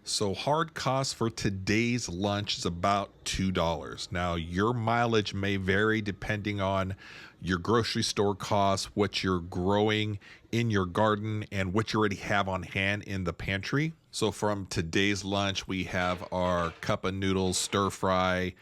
So hard cost for today's lunch is about $2. Now, your mileage may vary depending on your grocery store costs, what you're growing in your garden, and what you already have on hand in the pantry. So from today's lunch, we have our cup of noodles stir fry.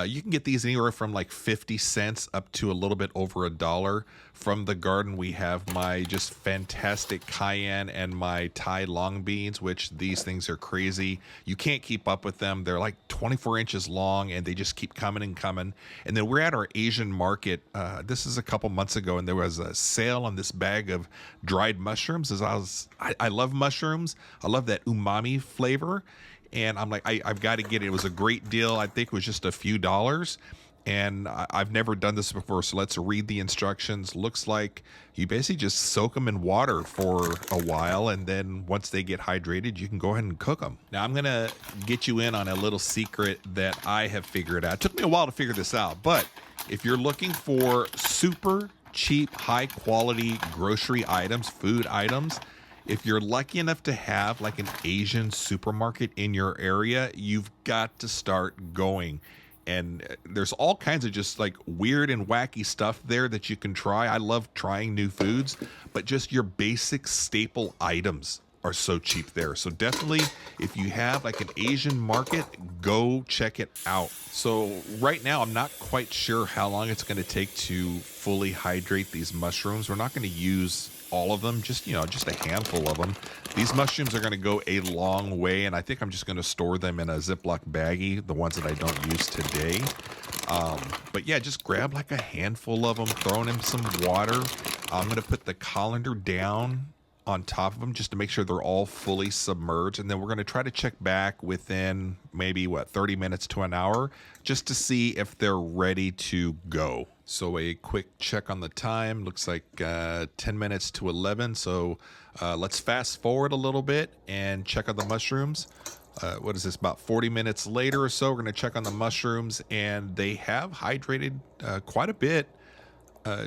You can get these anywhere from like 50 cents up to a little bit over $1. From the garden, we have my just fantastic cayenne and my Thai long beans, which these things are crazy. You can't keep up with them. They're like 24 inches long and they just keep coming and coming. And then we're at our Asian market. This is a couple months ago, and there was a sale on this bag of dried mushrooms. I love mushrooms. I love that umami flavor. And I'm like, I've got to get it. It was a great deal. I think it was just a few dollars. And I've never done this before. So let's read the instructions. Looks like you basically just soak them in water for a while. And then once they get hydrated, you can go ahead and cook them. Now, I'm going to get you in on a little secret that I have figured out. It took me a while to figure this out. But if you're looking for super cheap, high quality grocery items, food items, if you're lucky enough to have like an Asian supermarket in your area, you've got to start going. And there's all kinds of just like weird and wacky stuff there that you can try. I love trying new foods, but just your basic staple items are so cheap there. So definitely, if you have like an Asian market, go check it out. So right now, I'm not quite sure how long it's going to take to fully hydrate these mushrooms. We're not going to use all of them, just a handful of them. These mushrooms are going to go a long way, and I think I'm just going to store them in a Ziploc baggie, the ones that I don't use today. But yeah, just grab like a handful of them, throw in some water. I'm going to put the colander down on top of them just to make sure they're all fully submerged, and then we're going to try to check back within maybe 30 minutes to an hour just to see if they're ready to go. So a quick check on the time, looks like 10 minutes to 11. So let's fast forward a little bit and check on the mushrooms. What is this, about 40 minutes later or so? We're going to check on the mushrooms, and they have hydrated quite a bit.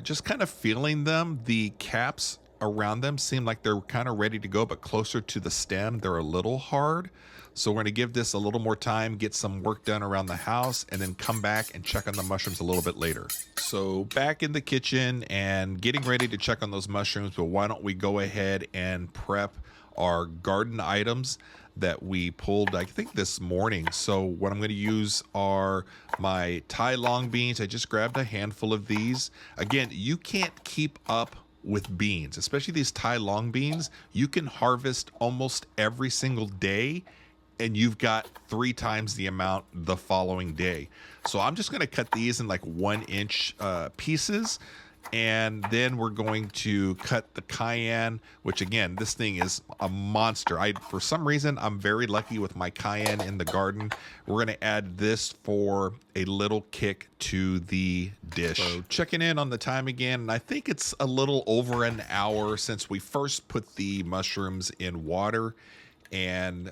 Just kind of feeling them, the caps around them seem like they're kind of ready to go, but closer to the stem, they're a little hard. So we're going to give this a little more time, get some work done around the house, and then come back and check on the mushrooms a little bit later. So back in the kitchen and getting ready to check on those mushrooms, but why don't we go ahead and prep our garden items that we pulled, I think, this morning. So what I'm going to use are my Thai long beans. I just grabbed a handful of these. Again, you can't keep up with beans, especially these Thai long beans. You can harvest almost every single day, and you've got 3 times the amount the following day. So I'm just going to cut these in like 1-inch pieces. And then we're going to cut the cayenne, which again, this thing is a monster. For some reason, I'm very lucky with my cayenne in the garden. We're going to add this for a little kick to the dish. So checking in on the time again, and I think it's a little over an hour since we first put the mushrooms in water. And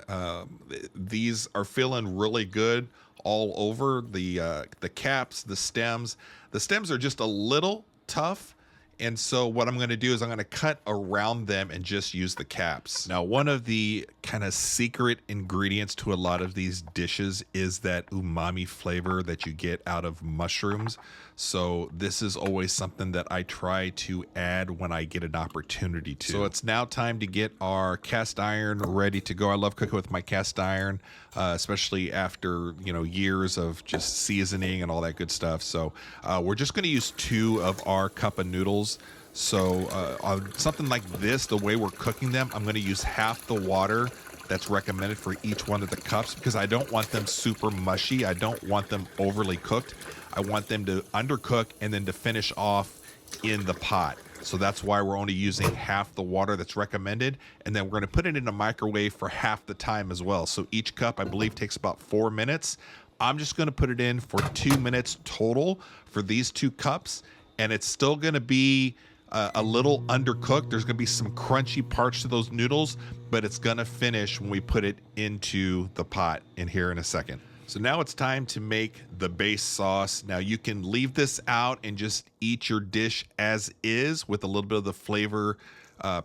these are feeling really good all over the caps, the stems. The stems are just a little tough, and so what I'm going to do is I'm going to cut around them and just use the caps. Now, one of the kind of secret ingredients to a lot of these dishes is that umami flavor that you get out of mushrooms. So this is always something that I try to add when I get an opportunity to. So it's now time to get our cast iron ready to go. I love cooking with my cast iron, especially after years of just seasoning and all that good stuff. So we're just going to use 2 of our cup of noodles. So on something like this, the way we're cooking them, I'm going to use half the water that's recommended for each one of the cups, because I don't want them super mushy. I don't want them overly cooked. I want them to undercook and then to finish off in the pot. So that's why we're only using half the water that's recommended. And then we're going to put it in a microwave for half the time as well. So each cup, I believe, takes about 4 minutes. I'm just going to put it in for 2 minutes total for these 2 cups. And it's still going to be a little undercooked. There's going to be some crunchy parts to those noodles, but it's going to finish when we put it into the pot in here in a second. So now it's time to make the base sauce. Now you can leave this out and just eat your dish as is with a little bit of the flavor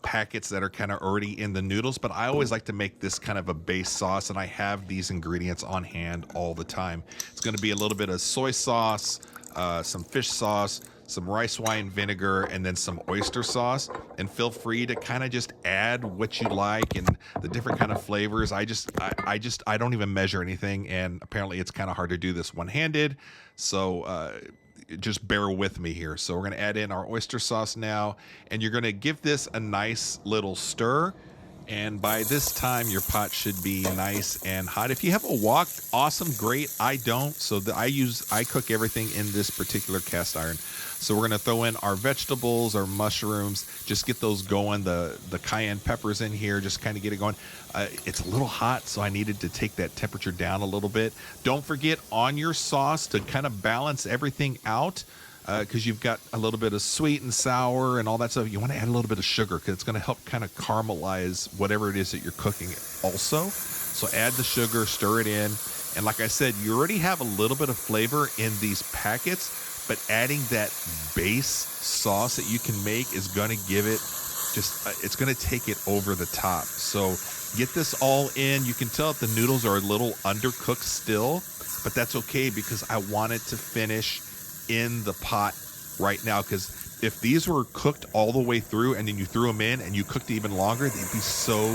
packets that are kind of already in the noodles, but I always like to make this kind of a base sauce, and I have these ingredients on hand all the time. It's going to be a little bit of soy sauce, some fish sauce, some rice wine vinegar, and then some oyster sauce. And feel free to kind of just add what you like and the different kind of flavors. I don't even measure anything, and apparently it's kind of hard to do this one-handed, so just bear with me here. So we're going to add in our oyster sauce now, and you're going to give this a nice little stir. And by this time, your pot should be nice and hot. If you have a wok, awesome, great. I don't, so I cook everything in this particular cast iron. So we're gonna throw in our vegetables, our mushrooms, just get those going. The cayenne peppers in here, just kind of get it going. It's a little hot, so I needed to take that temperature down a little bit. Don't forget on your sauce to kind of balance everything out, because you've got a little bit of sweet and sour and all that stuff. You want to add a little bit of sugar because it's going to help kind of caramelize whatever it is that you're cooking also. So add the sugar, stir it in. And like I said, you already have a little bit of flavor in these packets, but adding that base sauce that you can make is going to give it it's going to take it over the top. So get this all in. You can tell that the noodles are a little undercooked still, but that's okay because I want it to finish in the pot right now, because if these were cooked all the way through and then you threw them in and you cooked even longer, they'd be so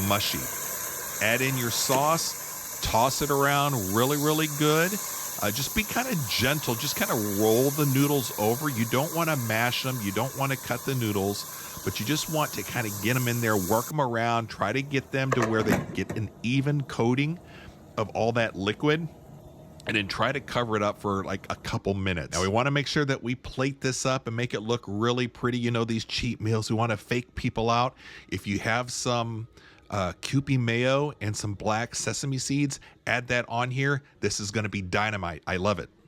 mushy. Add in your sauce, toss it around really good. Just be kind of gentle, just kind of roll the noodles over. You don't want to mash them, you don't want to cut the noodles, but you just want to kind of get them in there, work them around, try to get them to where they get an even coating of all that liquid, and then try to cover it up for like a couple minutes. Now we want to make sure that we plate this up and make it look really pretty. You know, these cheap meals, we want to fake people out. If you have some Kewpie Mayo and some black sesame seeds, add that on here. This is going to be dynamite. I love it.